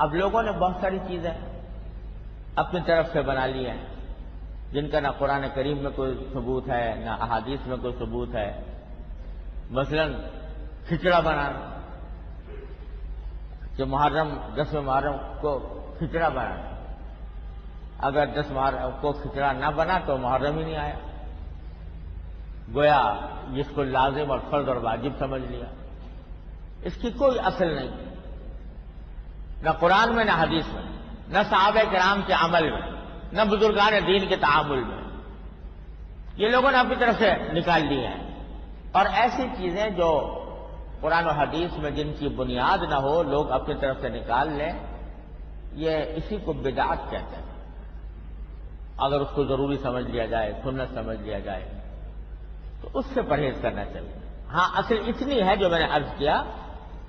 اب لوگوں نے بہت ساری چیزیں اپنی طرف سے بنا لی ہیں جن کا نہ قرآن کریم میں کوئی ثبوت ہے نہ احادیث میں کوئی ثبوت ہے. مثلا کھچڑا بنانا کہ محرم 10 محرم کو کھچڑا بنانا. اگر 10 محرم کو کھچڑا نہ بنا تو محرم ہی نہیں آیا. گویا جس کو لازم اور فرض اور واجب سمجھ لیا. اس کی کوئی اصل نہیں، نہ قرآن میں نہ حدیث میں، نہ صحابہ کرام کے عمل میں، نہ بزرگان دین کے تعامل میں. یہ لوگوں نے اپنی طرف سے نکال لی ہیں. اور ایسی چیزیں جو قرآن و حدیث میں جن کی بنیاد نہ ہو لوگ اپنی طرف سے نکال لیں، یہ اسی کو بدعت کہتے ہیں. اگر اس کو ضروری سمجھ لیا جائے، سنت سمجھ لیا جائے تو اس سے پرہیز کرنا چاہیے. ہاں اصل اتنی ہے جو میں نے عرض کیا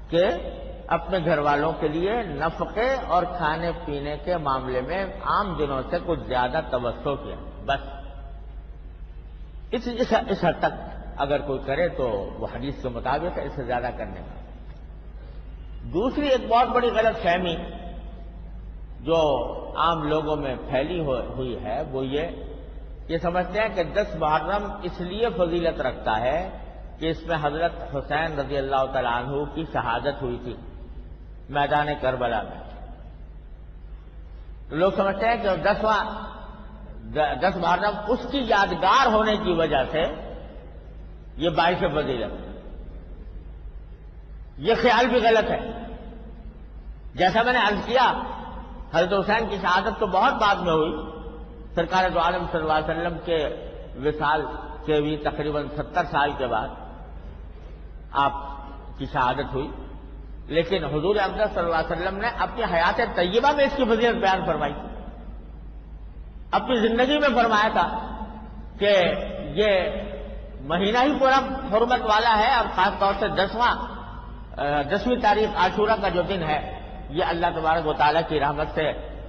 کہ اپنے گھر والوں کے لیے نفقے اور کھانے پینے کے معاملے میں عام دنوں سے کچھ زیادہ توسع کیا، بس اس حد تک اگر کوئی کرے تو وہ حدیث کے مطابق ہے، اس سے زیادہ کرنے کا. دوسری ایک بہت بڑی غلط فہمی جو عام لوگوں میں پھیلی ہوئی ہے وہ یہ سمجھتے ہیں کہ 10 محرم اس لیے فضیلت رکھتا ہے کہ اس میں حضرت حسین رضی اللہ تعالیٰ عنہ کی شہادت ہوئی تھی میدان کربلا میں. لوگ سمجھتے ہیں کہ 10 محرم اس کی یادگار ہونے کی وجہ سے یہ باعث فضیلت. یہ خیال بھی غلط ہے. جیسا میں نے عرض کیا حضرت حسین کی شہادت تو بہت بعد میں ہوئی. سرکار دو عالم صلی اللہ علیہ وسلم کے وصال کے بھی تقریباً 70 سال کے بعد آپ کی شہادت ہوئی. لیکن حضور اقدس صلی اللہ علیہ وسلم نے اپنی حیات طیبہ میں اس کی فضیلت بیان فرمائی. اپنی زندگی میں فرمایا تھا کہ یہ مہینہ ہی پورا حرمت والا ہے، اور خاص طور سے 10ویں تاریخ عاشورہ کا جو دن ہے یہ اللہ تبارک و تعالیٰ کی رحمت سے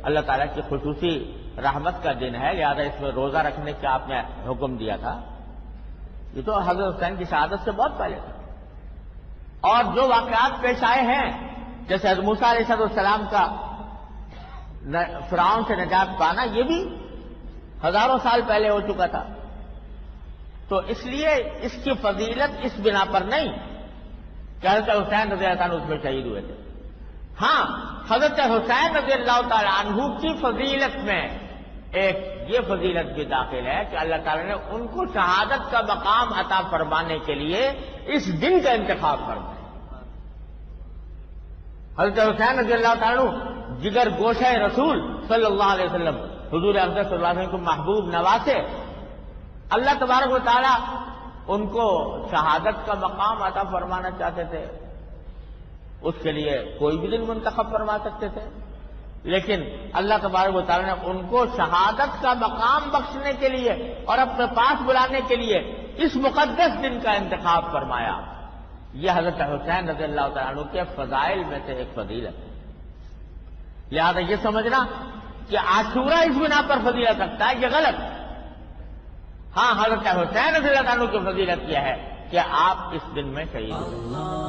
اللہ تعالیٰ کی خصوصی رحمت کا دن ہے، لہذا اس میں روزہ رکھنے کا آپ نے حکم دیا تھا. یہ تو حضرت حسین کی شہادت سے بہت پہلے تھا. اور جو واقعات پیش آئے ہیں جیسے حضرت موسیٰ علیہ السلام کا فرعون سے نجات پانا، یہ بھی ہزاروں سال پہلے ہو چکا تھا. تو اس لیے اس کی فضیلت اس بنا پر نہیں کہ حضرت حسین رضی اللہ عنہ اس میں شہید ہوئے تھے. ہاں حضرت حسین رضی اللہ تعالیٰ عنہ کی فضیلت میں ایک یہ فضیلت بھی داخل ہے کہ اللہ تعالیٰ نے ان کو شہادت کا مقام عطا فرمانے کے لیے اس دن کا انتخاب فرمایا. حضرت حسین رضی اللہ تعالیٰ عنہ جگر گوشہ رسول صلی اللہ علیہ وسلم، حضور اقدس صلی اللہ علیہ وسلم کو محبوب نواسے، اللہ تبارک و تعالیٰ ان کو شہادت کا مقام عطا فرمانا چاہتے تھے. اس کے لیے کوئی بھی دن منتخب فرما سکتے تھے، لیکن اللہ تبارک و تعالیٰ نے ان کو شہادت کا مقام بخشنے کے لیے اور اپنے پاس بلانے کے لیے اس مقدس دن کا انتخاب فرمایا. یہ حضرت حسین رضی اللہ تعالیٰ عنہ کے فضائل میں سے ایک فضیلت ہے. لہذا یہ سمجھنا کہ عاشورہ اس بنا پر فضیلت رکھتا ہے یہ غلط ہے. ہاں حضرت حسین رضی اللہ عنہ کی فضیلت یہ ہے کہ آپ اس دن میں شہید ہوئے.